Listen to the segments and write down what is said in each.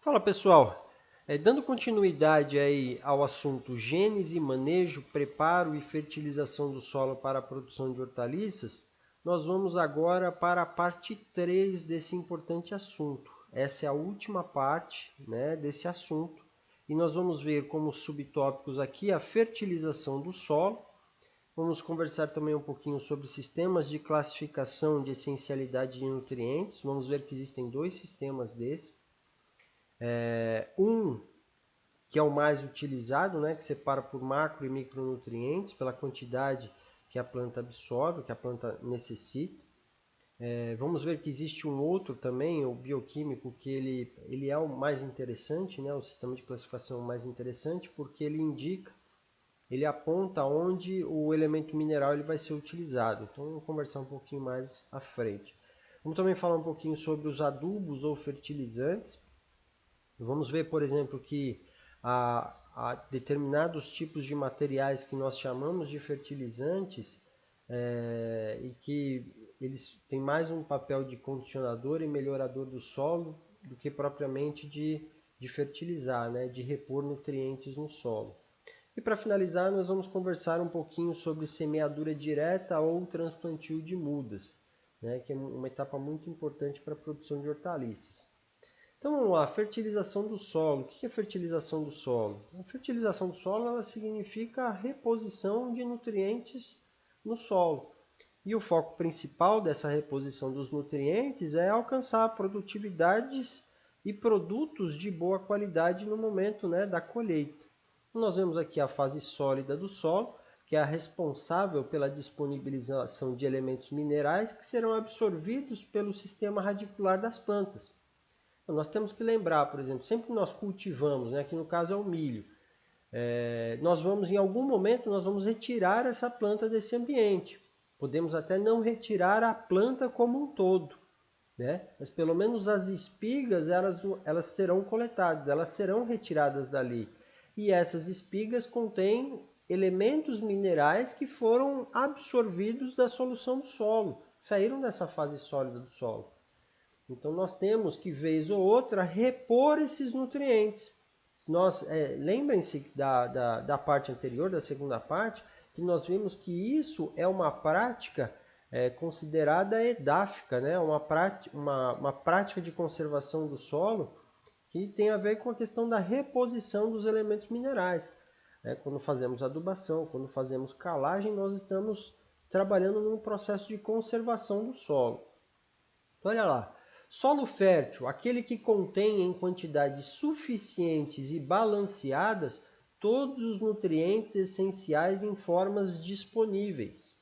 Fala pessoal, dando continuidade aí ao assunto gênese, manejo, preparo e fertilização do solo para a produção de hortaliças, nós vamos agora para a parte 3 desse importante assunto. Essa é a última parte, né, desse assunto e nós vamos ver como subtópicos aqui a fertilização do solo. Vamos conversar também um pouquinho sobre sistemas de classificação de essencialidade de nutrientes. Vamos ver que existem dois sistemas desses. Um que é o mais utilizado, né, que separa por macro e micronutrientes, pela quantidade que a planta absorve, que a planta necessita. Vamos ver que existe um outro também, o bioquímico, que ele é o mais interessante, né, o sistema de classificação mais interessante, porque ele aponta onde o elemento mineral ele vai ser utilizado. Então, vamos conversar um pouquinho mais à frente. Vamos também falar um pouquinho sobre os adubos ou fertilizantes. Vamos ver, por exemplo, que há determinados tipos de materiais que nós chamamos de fertilizantes e que eles têm mais um papel de condicionador e melhorador do solo do que propriamente de fertilizar, né, de repor nutrientes no solo. E para finalizar, nós vamos conversar um pouquinho sobre semeadura direta ou transplantio de mudas, né, que é uma etapa muito importante para a produção de hortaliças. Então vamos lá, fertilização do solo. O que é fertilização do solo? A fertilização do solo ela significa a reposição de nutrientes no solo. E o foco principal dessa reposição dos nutrientes é alcançar produtividades e produtos de boa qualidade no momento, né, da colheita. Então, nós vemos aqui a fase sólida do solo, que é a responsável pela disponibilização de elementos minerais que serão absorvidos pelo sistema radicular das plantas. Então, nós temos que lembrar, por exemplo, sempre que nós cultivamos, né, aqui no caso é o milho, nós vamos, em algum momento, nós vamos retirar essa planta desse ambiente. Podemos até não retirar a planta como um todo, né? Mas pelo menos as espigas elas serão coletadas, elas serão retiradas dali. E essas espigas contêm elementos minerais que foram absorvidos da solução do solo, que saíram dessa fase sólida do solo. Então nós temos que, vez ou outra, repor esses nutrientes. Lembrem-se da parte anterior, da segunda parte, que nós vimos que isso é uma prática considerada edáfica, né? uma prática de conservação do solo que tem a ver com a questão da reposição dos elementos minerais. Quando fazemos adubação, quando fazemos calagem, nós estamos trabalhando num processo de conservação do solo. Então, olha lá, solo fértil, aquele que contém em quantidades suficientes e balanceadas todos os nutrientes essenciais em formas disponíveis.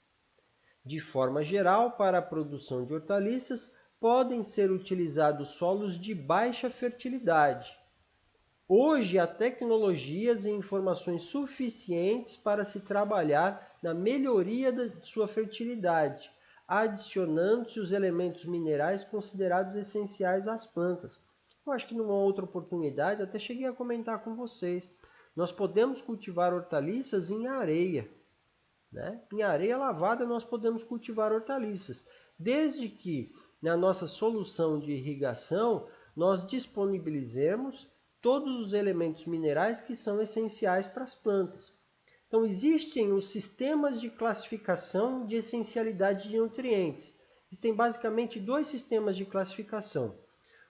De forma geral, para a produção de hortaliças, podem ser utilizados solos de baixa fertilidade. Hoje, há tecnologias e informações suficientes para se trabalhar na melhoria de sua fertilidade, adicionando-se os elementos minerais considerados essenciais às plantas. Eu acho que numa outra oportunidade, até cheguei a comentar com vocês, nós podemos cultivar hortaliças em areia. Né? Em areia lavada nós podemos cultivar hortaliças, desde que na nossa solução de irrigação nós disponibilizemos todos os elementos minerais que são essenciais para as plantas. Então, existem os sistemas de classificação de essencialidade de nutrientes. Existem basicamente dois sistemas de classificação.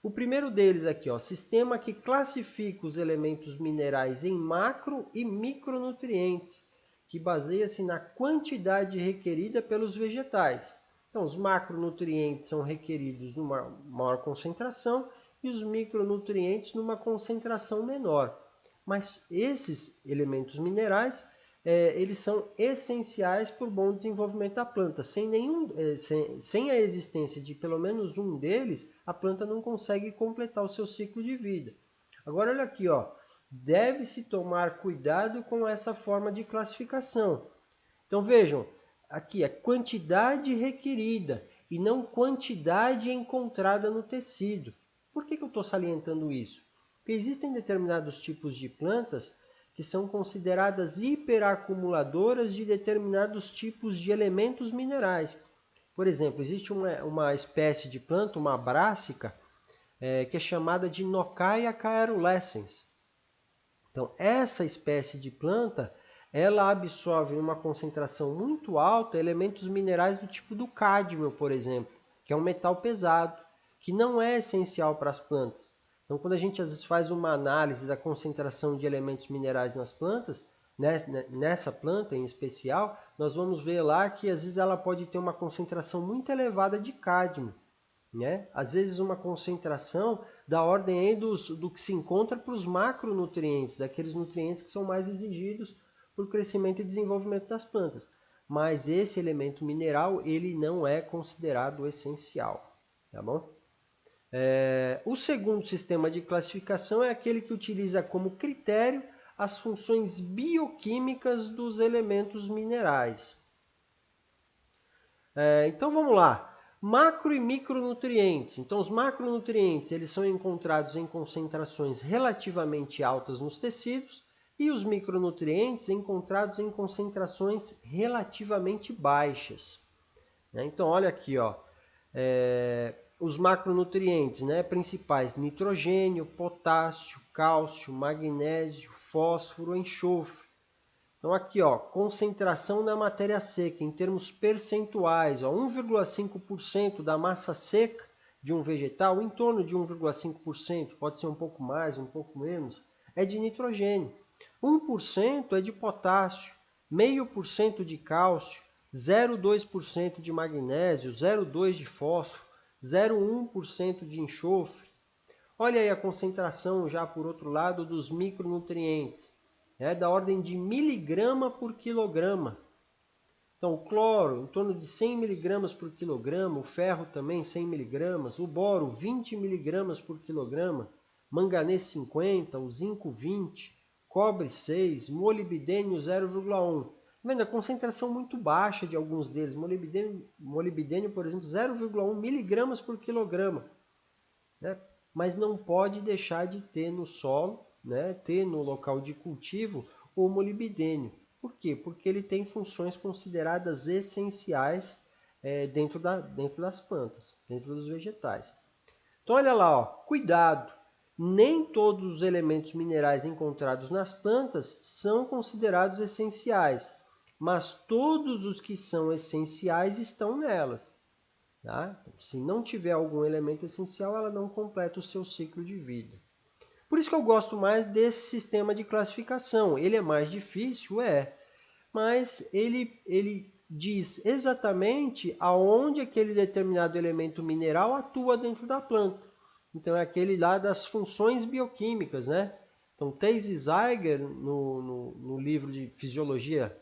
O primeiro deles aqui, sistema que classifica os elementos minerais em macro e micronutrientes, que baseia-se na quantidade requerida pelos vegetais. Então, os macronutrientes são requeridos numa maior concentração e os micronutrientes numa concentração menor. Mas esses elementos minerais, eles são essenciais para o bom desenvolvimento da planta. Sem a existência de pelo menos um deles, a planta não consegue completar o seu ciclo de vida. Agora, olha aqui, deve-se tomar cuidado com essa forma de classificação. Então, vejam, aqui é quantidade requerida e não quantidade encontrada no tecido. Por que eu estou salientando isso? Porque existem determinados tipos de plantas que são consideradas hiperacumuladoras de determinados tipos de elementos minerais. Por exemplo, existe uma espécie de planta, uma brássica, que é chamada de Nocaia caerulescens. Então, essa espécie de planta, ela absorve em uma concentração muito alta elementos minerais do tipo do cádmio, por exemplo, que é um metal pesado, que não é essencial para as plantas. Então, quando a gente às vezes faz uma análise da concentração de elementos minerais nas plantas, nessa planta em especial, nós vamos ver lá que às vezes ela pode ter uma concentração muito elevada de cádmio, né? Às vezes uma concentração da ordem aí do que se encontra para os macronutrientes, daqueles nutrientes que são mais exigidos para o crescimento e desenvolvimento das plantas. Mas esse elemento mineral, ele não é considerado essencial, tá bom? O segundo sistema de classificação é aquele que utiliza como critério as funções bioquímicas dos elementos minerais. Então vamos lá. Macro e micronutrientes. Então os macronutrientes eles são encontrados em concentrações relativamente altas nos tecidos e os micronutrientes encontrados em concentrações relativamente baixas. Então olha aqui, ó, os macronutrientes, né, principais: nitrogênio, potássio, cálcio, magnésio, fósforo, enxofre. Então aqui, ó, concentração na matéria seca em termos percentuais, 1,5% da massa seca de um vegetal, em torno de 1,5%, pode ser um pouco mais, um pouco menos, é de nitrogênio. 1% é de potássio, 0,5% de cálcio, 0,2% de magnésio, 0,2% de fósforo, 0,1% de enxofre. Olha aí a concentração já por outro lado dos micronutrientes. É da ordem de miligrama por quilograma. Então, o cloro, em torno de 100 miligramas por quilograma, o ferro também 100 miligramas, o boro 20 miligramas por quilograma, manganês 50, o zinco 20, cobre 6, molibdênio 0,1. Vendo a concentração muito baixa de alguns deles, molibdênio, por exemplo, 0,1 miligramas por quilograma, né? Mas não pode deixar de ter no solo, né, ter no local de cultivo o molibdênio. Por quê? Porque ele tem funções consideradas essenciais dentro das plantas, dentro dos vegetais. Então olha lá, ó, cuidado! Nem todos os elementos minerais encontrados nas plantas são considerados essenciais, mas todos os que são essenciais estão nelas. Tá? Se não tiver algum elemento essencial, ela não completa o seu ciclo de vida. Por isso que eu gosto mais desse sistema de classificação. Ele é mais difícil, mas ele diz exatamente aonde aquele determinado elemento mineral atua dentro da planta. Então é aquele lá das funções bioquímicas, né? Então Thijs Zeiger, no livro de Fisiologia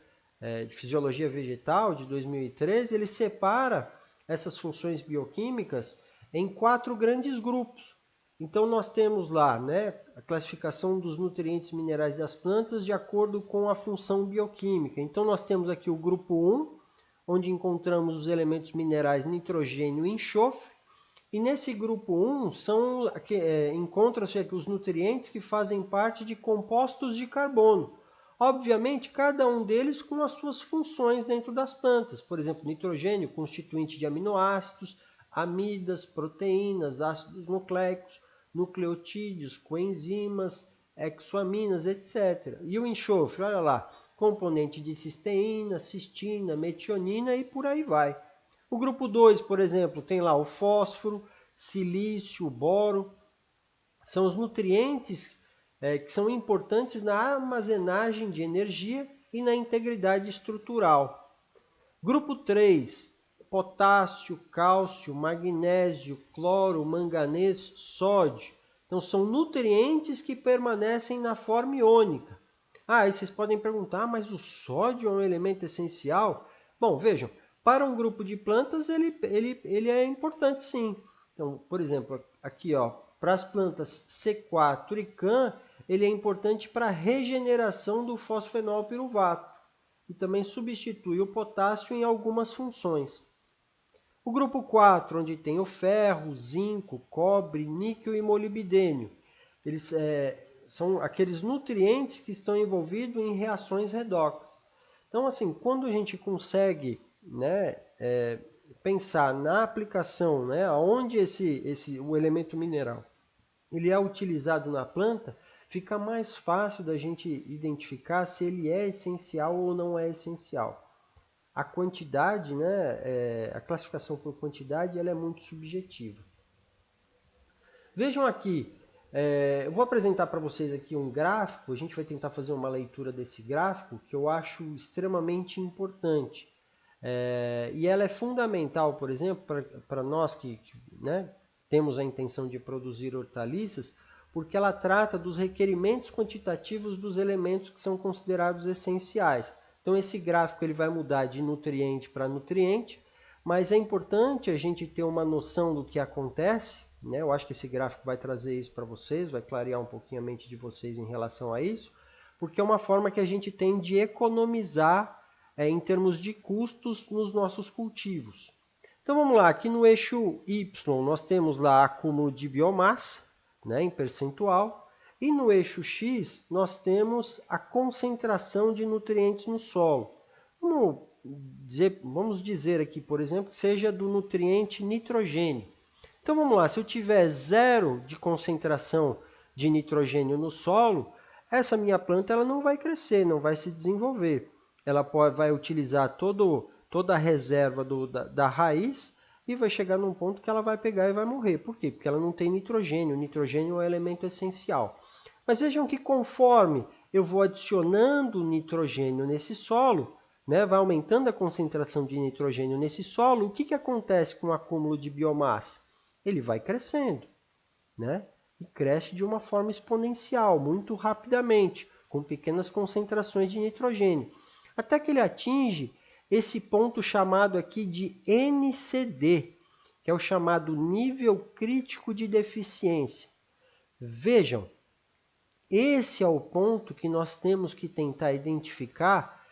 Vegetal, de 2013, ele separa essas funções bioquímicas em 4 grandes grupos. Então nós temos lá, né, a classificação dos nutrientes minerais das plantas de acordo com a função bioquímica. Então nós temos aqui o grupo 1, onde encontramos os elementos minerais nitrogênio e enxofre. E nesse grupo 1 encontram-se aqui os nutrientes que fazem parte de compostos de carbono. Obviamente, cada um deles com as suas funções dentro das plantas. Por exemplo, nitrogênio, constituinte de aminoácidos, amidas, proteínas, ácidos nucleicos, nucleotídeos, coenzimas, exoaminas, etc. E o enxofre, olha lá, componente de cisteína, cistina, metionina e por aí vai. O grupo 2, por exemplo, tem lá o fósforo, silício, boro. São os nutrientes que são importantes na armazenagem de energia e na integridade estrutural. Grupo 3, potássio, cálcio, magnésio, cloro, manganês, sódio. Então são nutrientes que permanecem na forma iônica. Aí vocês podem perguntar, mas o sódio é um elemento essencial? Bom, vejam, para um grupo de plantas ele é importante sim. Então, por exemplo, aqui ó, para as plantas C4 e CAN, ele é importante para a regeneração do fosfenol piruvato e também substitui o potássio em algumas funções. O grupo 4, onde tem o ferro, zinco, cobre, níquel e molibdênio, eles são aqueles nutrientes que estão envolvidos em reações redox. Então, assim, quando a gente consegue, né, pensar na aplicação, né, onde o elemento mineral ele é utilizado na planta, fica mais fácil da gente identificar se ele é essencial ou não é essencial. A quantidade, né, a classificação por quantidade, ela é muito subjetiva. Vejam aqui, eu vou apresentar para vocês aqui um gráfico, a gente vai tentar fazer uma leitura desse gráfico, que eu acho extremamente importante. E ela é fundamental, por exemplo, para nós que né, temos a intenção de produzir hortaliças, porque ela trata dos requerimentos quantitativos dos elementos que são considerados essenciais. Então esse gráfico ele vai mudar de nutriente para nutriente, mas é importante a gente ter uma noção do que acontece, né? Eu acho que esse gráfico vai trazer isso para vocês, vai clarear um pouquinho a mente de vocês em relação a isso, porque é uma forma que a gente tem de economizar em termos de custos nos nossos cultivos. Então vamos lá, aqui no eixo Y nós temos lá acúmulo de biomassa, né, em percentual, e no eixo X nós temos a concentração de nutrientes no solo. Vamos dizer aqui, por exemplo, que seja do nutriente nitrogênio. Então vamos lá, se eu tiver 0 de concentração de nitrogênio no solo, essa minha planta ela não vai crescer, não vai se desenvolver. Ela vai utilizar toda a reserva da raiz e vai chegar num ponto que ela vai pegar e vai morrer. Por quê? Porque ela não tem nitrogênio. O nitrogênio é um elemento essencial. Mas vejam que conforme eu vou adicionando nitrogênio nesse solo, né, vai aumentando a concentração de nitrogênio nesse solo, o que acontece com o acúmulo de biomassa? Ele vai crescendo, né? E cresce de uma forma exponencial, muito rapidamente, com pequenas concentrações de nitrogênio. Até que ele atinge esse ponto chamado aqui de NCD, que é o chamado nível crítico de deficiência. Vejam, esse é o ponto que nós temos que tentar identificar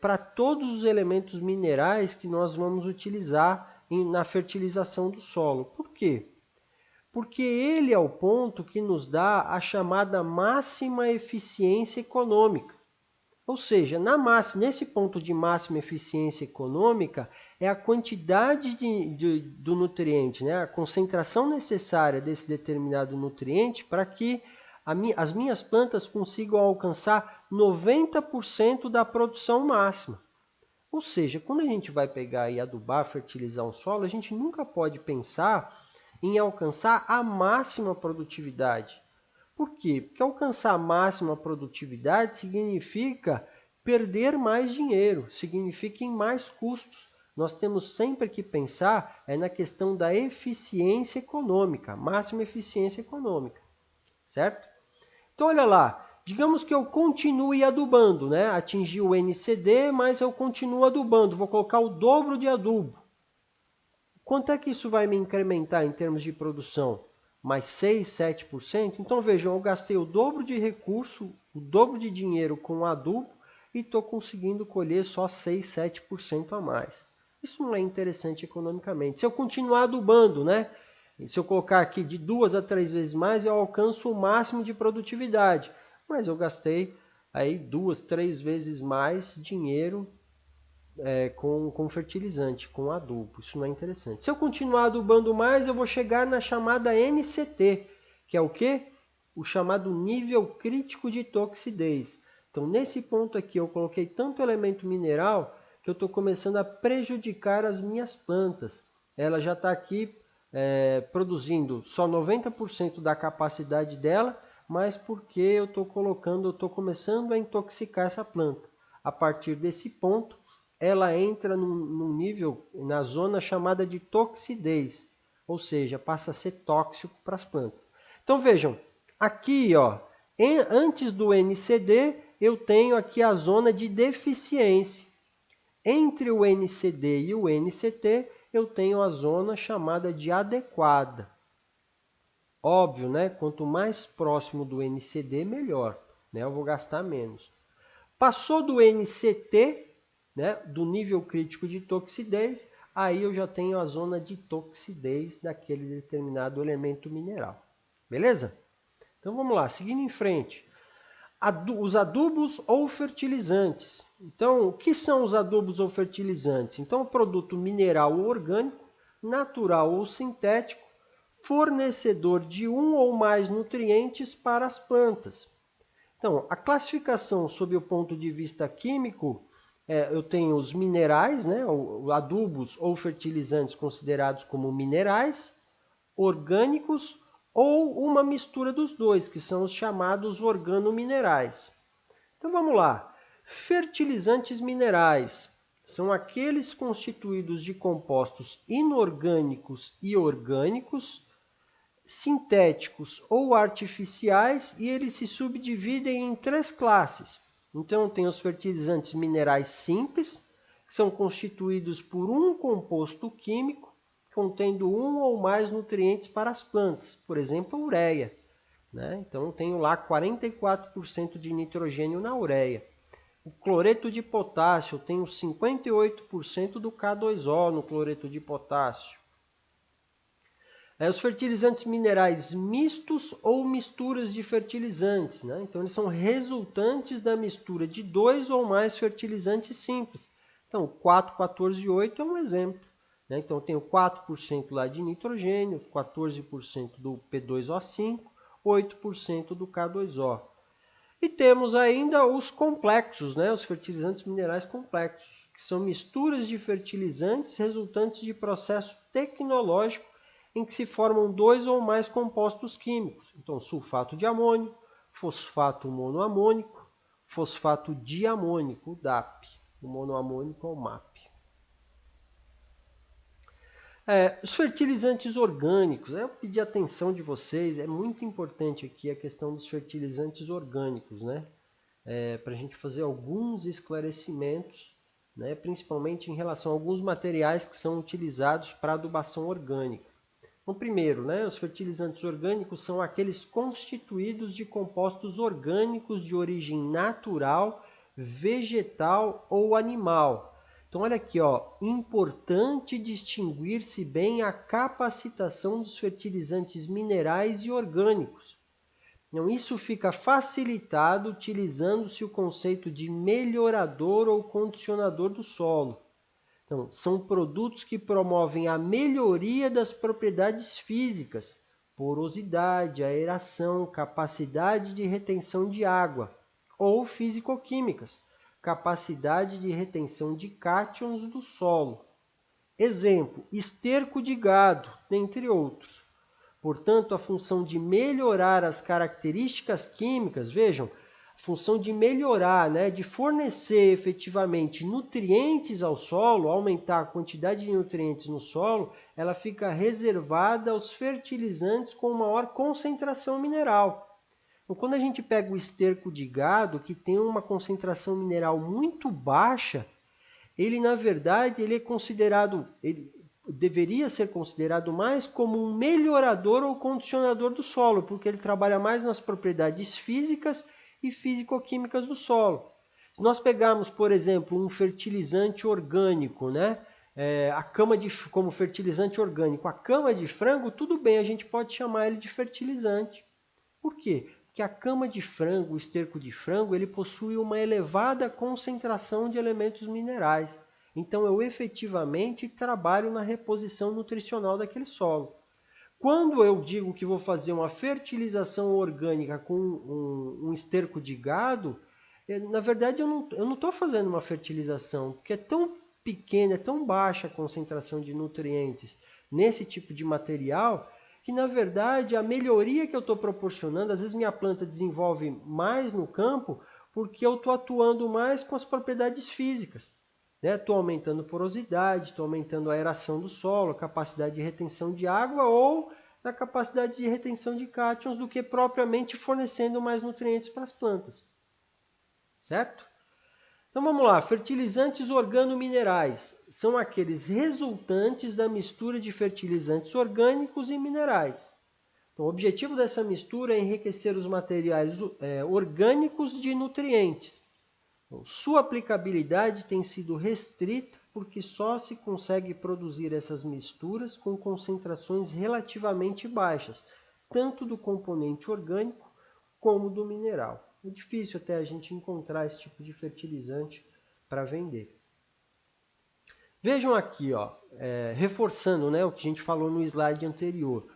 para todos os elementos minerais que nós vamos utilizar na fertilização do solo. Por quê? Porque ele é o ponto que nos dá a chamada máxima eficiência econômica. Ou seja, nesse ponto de máxima eficiência econômica, é a quantidade do nutriente, né? A concentração necessária desse determinado nutriente para que as minhas plantas consigam alcançar 90% da produção máxima. Ou seja, quando a gente vai pegar e adubar, fertilizar um solo, a gente nunca pode pensar em alcançar a máxima produtividade. Por quê? Porque alcançar a máxima produtividade significa perder mais dinheiro, significa em mais custos. Nós temos sempre que pensar na questão da eficiência econômica, máxima eficiência econômica, certo? Então olha lá, digamos que eu continue adubando, né? Atingi o NCD, mas eu continuo adubando, vou colocar o dobro de adubo. Quanto é que isso vai me incrementar em termos de produção? Mais 6, 7%? Então vejam, eu gastei o dobro de recurso, o dobro de dinheiro com adubo e estou conseguindo colher só 6, 7% a mais. Isso não é interessante economicamente. Se eu continuar adubando, né? Se eu colocar aqui de 2 a 3 vezes mais, eu alcanço o máximo de produtividade. Mas eu gastei aí 2, 3 vezes mais dinheiro com fertilizante, com adubo. Isso não é interessante. Se eu continuar adubando mais, eu vou chegar na chamada NCT, que é o quê? O chamado nível crítico de toxidez. Então, nesse ponto aqui, eu coloquei tanto elemento mineral que eu estou começando a prejudicar as minhas plantas. Ela já está aqui produzindo só 90% da capacidade dela, mas porque eu estou começando a intoxicar essa planta. A partir desse ponto, ela entra num nível, na zona chamada de toxidez, ou seja, passa a ser tóxico para as plantas. Então vejam, aqui ó, antes do NCD, eu tenho aqui a zona de deficiência. Entre o NCD e o NCT, eu tenho a zona chamada de adequada. Óbvio, né? Quanto mais próximo do NCD, melhor, né? Eu vou gastar menos. Passou do NCT, né, do nível crítico de toxidez, aí eu já tenho a zona de toxidez daquele determinado elemento mineral. Beleza? Então vamos lá, seguindo em frente. Os adubos ou fertilizantes. Então, o que são os adubos ou fertilizantes? Então, produto mineral ou orgânico, natural ou sintético, fornecedor de um ou mais nutrientes para as plantas. Então, a classificação sob o ponto de vista químico, eu tenho os minerais, né, adubos ou fertilizantes considerados como minerais, orgânicos ou uma mistura dos dois, que são os chamados organominerais. Então vamos lá. Fertilizantes minerais são aqueles constituídos de compostos inorgânicos e orgânicos, sintéticos ou artificiais, e eles se subdividem em 3 classes. Então tem os fertilizantes minerais simples, que são constituídos por um composto químico contendo um ou mais nutrientes para as plantas, por exemplo, a ureia. Né? Então eu tenho lá 44% de nitrogênio na ureia. O cloreto de potássio, eu tenho 58% do K2O no cloreto de potássio. Os fertilizantes minerais mistos ou misturas de fertilizantes. Né? Então, eles são resultantes da mistura de 2 ou mais fertilizantes simples. Então, 4, 14 e 8 é um exemplo. Né? Então, eu tenho 4% lá de nitrogênio, 14% do P2O5, 8% do K2O. E temos ainda os complexos, né? Os fertilizantes minerais complexos, que são misturas de fertilizantes resultantes de processo tecnológico em que se formam 2 ou mais compostos químicos. Então, sulfato de amônio, fosfato monoamônico, fosfato diamônico, o DAP. O monoamônico é o MAP. Os fertilizantes orgânicos, eu pedi a atenção de vocês, é muito importante aqui a questão dos fertilizantes orgânicos, né? Para a gente fazer alguns esclarecimentos, né? Principalmente em relação a alguns materiais que são utilizados para adubação orgânica. Então, primeiro, né, os fertilizantes orgânicos são aqueles constituídos de compostos orgânicos de origem natural, vegetal ou animal. Então, olha aqui, ó, importante distinguir-se bem a capacitação dos fertilizantes minerais e orgânicos. Então, isso fica facilitado utilizando-se o conceito de melhorador ou condicionador do solo. Então, são produtos que promovem a melhoria das propriedades físicas, porosidade, aeração, capacidade de retenção de água, ou físico-químicas, capacidade de retenção de cátions do solo. Exemplo, esterco de gado, dentre outros. Portanto, a função de melhorar as características químicas, vejam, função de melhorar, né, de fornecer efetivamente nutrientes ao solo, aumentar a quantidade de nutrientes no solo, ela fica reservada aos fertilizantes com maior concentração mineral. Então, quando a gente pega o esterco de gado, que tem uma concentração mineral muito baixa, ele na verdade ele é considerado, ele deveria ser considerado mais como um melhorador ou condicionador do solo, porque ele trabalha mais nas propriedades físicas e físico-químicas do solo. Se nós pegarmos, por exemplo, um fertilizante orgânico, né? Como fertilizante orgânico, a cama de frango, tudo bem, a gente pode chamar ele de fertilizante. Por quê? Porque a cama de frango, o esterco de frango, ele possui uma elevada concentração de elementos minerais. Então, eu efetivamente trabalho na reposição nutricional daquele solo. Quando eu digo que vou fazer uma fertilização orgânica com um esterco de gado, na verdade eu não estou fazendo uma fertilização, porque é tão pequena, é tão baixa a concentração de nutrientes nesse tipo de material, que na verdade a melhoria que eu estou proporcionando, às vezes minha planta desenvolve mais no campo, porque eu estou atuando mais com as propriedades físicas. Estou aumentando porosidade, estou aumentando a aeração do solo, a capacidade de retenção de água ou a capacidade de retenção de cátions do que propriamente fornecendo mais nutrientes para as plantas. Certo? Então vamos lá, fertilizantes organominerais são aqueles resultantes da mistura de fertilizantes orgânicos e minerais. Então, o objetivo dessa mistura é enriquecer os materiais orgânicos de nutrientes. Então, sua aplicabilidade tem sido restrita porque só se consegue produzir essas misturas com concentrações relativamente baixas, tanto do componente orgânico como do mineral. É difícil até a gente encontrar esse tipo de fertilizante para vender. Vejam aqui, ó, reforçando, né, o que a gente falou no slide anterior.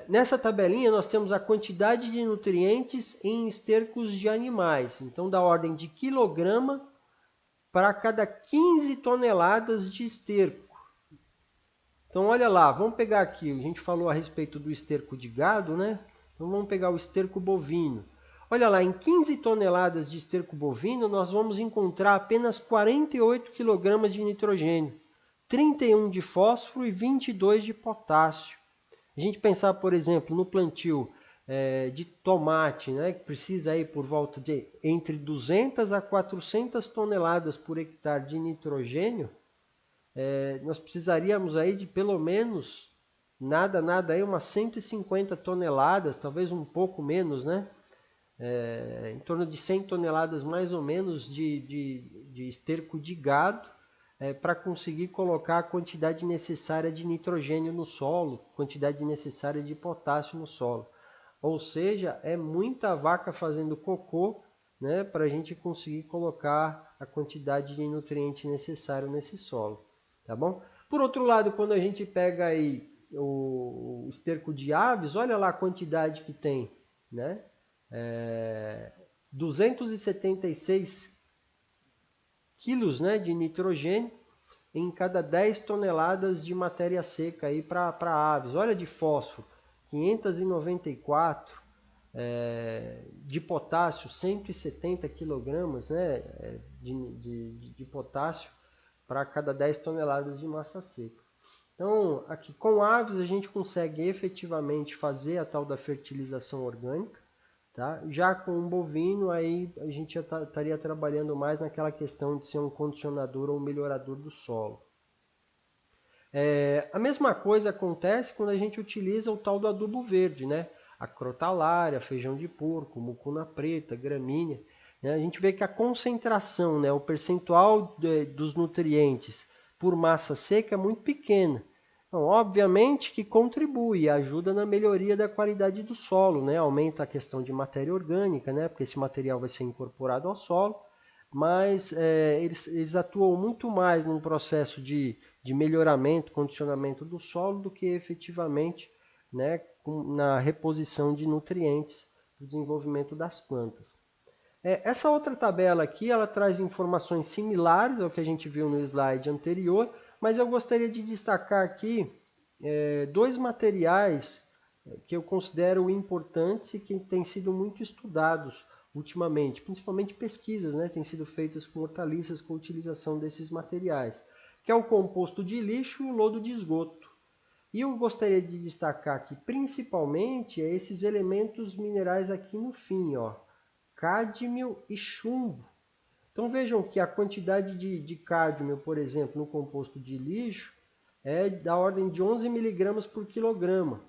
Nessa tabelinha nós temos a quantidade de nutrientes em estercos de animais. Então, da ordem de quilograma para cada 15 toneladas de esterco. Então, olha lá, vamos pegar aqui, a gente falou a respeito do esterco de gado, né? Então, vamos pegar o esterco bovino. Olha lá, em 15 toneladas de esterco bovino, nós vamos encontrar apenas 48 kg de nitrogênio, 31 de fósforo e 22 de potássio. A gente pensar, por exemplo, no plantio de tomate, né, que precisa aí por volta de entre 200 a 400 toneladas por hectare de nitrogênio, nós precisaríamos aí de pelo menos, nada aí, umas 150 toneladas, talvez um pouco menos, né? Em torno de 100 toneladas mais ou menos de esterco de gado, para conseguir colocar a quantidade necessária de nitrogênio no solo, quantidade necessária de potássio no solo. Ou seja, é muita vaca fazendo cocô, né, para a gente conseguir colocar a quantidade de nutriente necessário nesse solo. Tá bom? Por outro lado, quando a gente pega aí o esterco de aves, olha lá a quantidade que tem, né? 276 quilos, né, de nitrogênio em cada 10 toneladas de matéria seca aí para aves. Olha, de fósforo, 594, de potássio, 170 kg, né, de potássio para cada 10 toneladas de massa seca. Então, aqui com aves a gente consegue efetivamente fazer a tal da fertilização orgânica. Tá? Já com um bovino, aí a gente já estaria trabalhando mais naquela questão de ser um condicionador ou um melhorador do solo. A mesma coisa acontece quando a gente utiliza o tal do adubo verde, né? A crotalária, feijão de porco, mucuna preta, gramínea. Né? A gente vê que a concentração, né, o percentual dos nutrientes por massa seca é muito pequena. Então, obviamente que contribui, ajuda na melhoria da qualidade do solo, né? Aumenta a questão de matéria orgânica, né? Porque esse material vai ser incorporado ao solo, mas eles atuam muito mais num processo de melhoramento, condicionamento do solo, do que efetivamente, né, na reposição de nutrientes para o desenvolvimento das plantas. Essa outra tabela aqui, ela traz informações similares ao que a gente viu no slide anterior, mas eu gostaria de destacar aqui dois materiais que eu considero importantes e que têm sido muito estudados ultimamente, principalmente pesquisas, né, têm sido feitas com hortaliças com a utilização desses materiais, que é o composto de lixo e o lodo de esgoto. E eu gostaria de destacar aqui principalmente esses elementos minerais aqui no fim, ó, cádmio e chumbo. Então vejam que a quantidade de cádmio, por exemplo, no composto de lixo é da ordem de 11 mg por quilograma.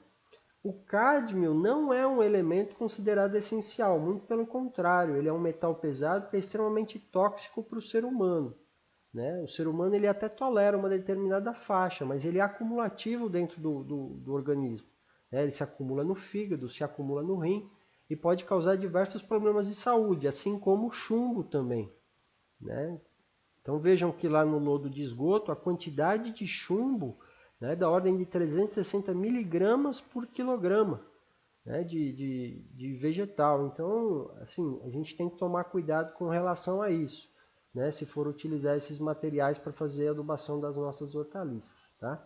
O cádmio não é um elemento considerado essencial, muito pelo contrário, ele é um metal pesado que é extremamente tóxico para o ser humano. Né? O ser humano ele até tolera uma determinada faixa, mas ele é acumulativo dentro do organismo. Né? Ele se acumula no fígado, se acumula no rim e pode causar diversos problemas de saúde, assim como o chumbo também. Né? Então vejam que lá no lodo de esgoto a quantidade de chumbo, né, da ordem de 360 miligramas por quilograma, né, de vegetal. Então, assim, a gente tem que tomar cuidado com relação a isso, né, se for utilizar esses materiais para fazer a adubação das nossas hortaliças. Tá?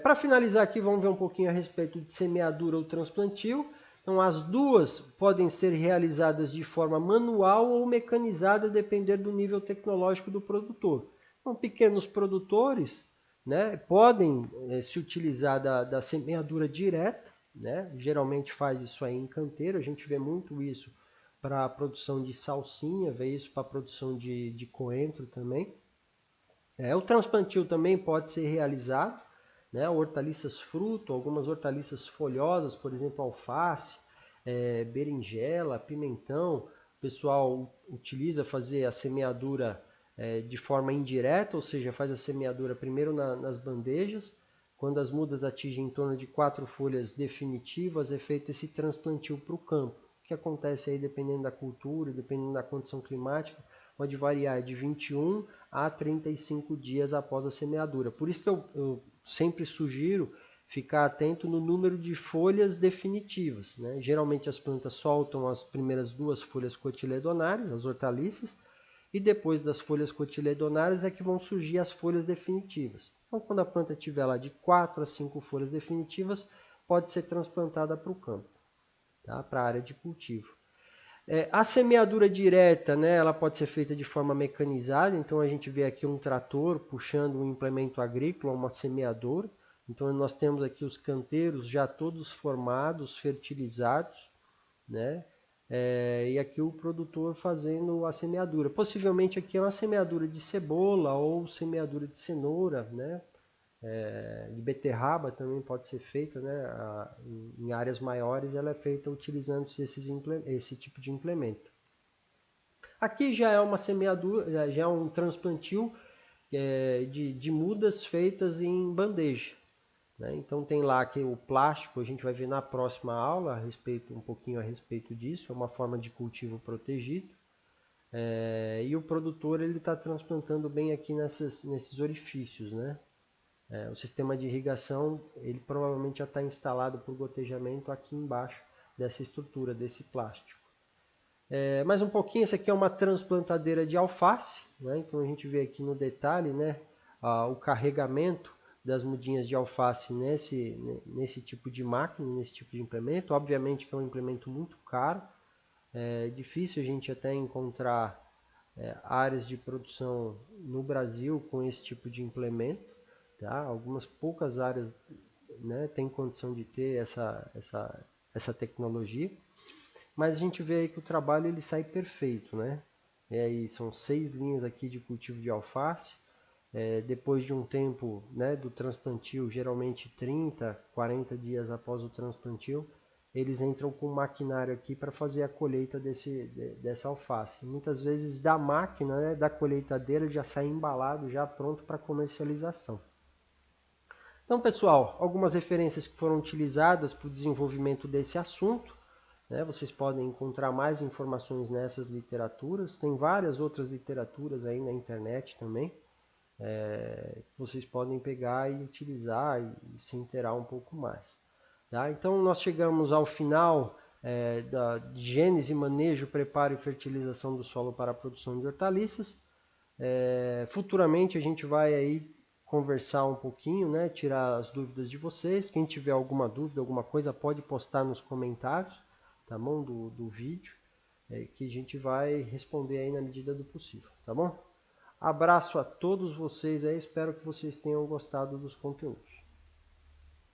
Para finalizar aqui, vamos ver um pouquinho a respeito de semeadura ou transplantio. Então, as duas podem ser realizadas de forma manual ou mecanizada, depender do nível tecnológico do produtor. Então, pequenos produtores, né, podem se utilizar da semeadura direta, né, geralmente faz isso aí em canteiro, a gente vê muito isso para a produção de salsinha, vê isso para a produção de coentro também. O transplantio também pode ser realizado, né, hortaliças fruto, algumas hortaliças folhosas, por exemplo, alface, berinjela, pimentão. O pessoal utiliza fazer a semeadura de forma indireta, ou seja, faz a semeadura primeiro nas bandejas. Quando as mudas atingem em torno de 4 folhas definitivas, é feito esse transplantio para o campo, que acontece aí dependendo da cultura, dependendo da condição climática, pode variar de 21 a 35 dias após a semeadura. Por isso que eu sempre sugiro ficar atento no número de folhas definitivas, né? Geralmente as plantas soltam as primeiras 2 folhas cotiledonares, as hortaliças, e depois das folhas cotiledonares é que vão surgir as folhas definitivas. Então, quando a planta tiver lá de 4 a 5 folhas definitivas, pode ser transplantada para o campo, tá? Para a área de cultivo. A semeadura direta, né, ela pode ser feita de forma mecanizada, então a gente vê aqui um trator puxando um implemento agrícola, uma semeadora. Então nós temos aqui os canteiros já todos formados, fertilizados, né? E aqui o produtor fazendo a semeadura. Possivelmente aqui é uma semeadura de cebola ou semeadura de cenoura, né? De beterraba também pode ser feita, né? Em áreas maiores ela é feita utilizando esse tipo de implemento. Aqui já é uma semeadura, já é um transplantio de mudas feitas em bandeja, né? Então tem lá aqui o plástico, a gente vai ver na próxima aula um pouquinho a respeito disso, é uma forma de cultivo protegido. E o produtor ele está transplantando bem aqui nesses orifícios, né? O sistema de irrigação ele provavelmente já está instalado por gotejamento aqui embaixo dessa estrutura, desse plástico. Mais um pouquinho, essa aqui é uma transplantadeira de alface, né? Então a gente vê aqui no detalhe, né, o carregamento das mudinhas de alface nesse tipo de máquina, nesse tipo de implemento. Obviamente que é um implemento muito caro, é difícil a gente até encontrar áreas de produção no Brasil com esse tipo de implemento. Tá? Algumas poucas áreas, né, têm condição de ter essa tecnologia, mas a gente vê aí que o trabalho ele sai perfeito, né? E aí são 6 linhas aqui de cultivo de alface. Depois de um tempo, né, do transplantio, geralmente 30, 40 dias após o transplantio, eles entram com maquinário aqui para fazer a colheita dessa alface. Muitas vezes da máquina, né, da colheitadeira já sai embalado, já pronto para comercialização. Então, pessoal, algumas referências que foram utilizadas para o desenvolvimento desse assunto, né? Vocês podem encontrar mais informações nessas literaturas. Tem várias outras literaturas aí na internet também. Vocês podem pegar e utilizar e se inteirar um pouco mais. Tá? Então, nós chegamos ao final da gênese, manejo, preparo e fertilização do solo para a produção de hortaliças. Futuramente a gente vai aí conversar um pouquinho, né? Tirar as dúvidas de vocês. Quem tiver alguma dúvida, alguma coisa, pode postar nos comentários, tá bom? Do vídeo, que a gente vai responder aí na medida do possível, tá bom? Abraço a todos vocês aí, espero que vocês tenham gostado dos conteúdos.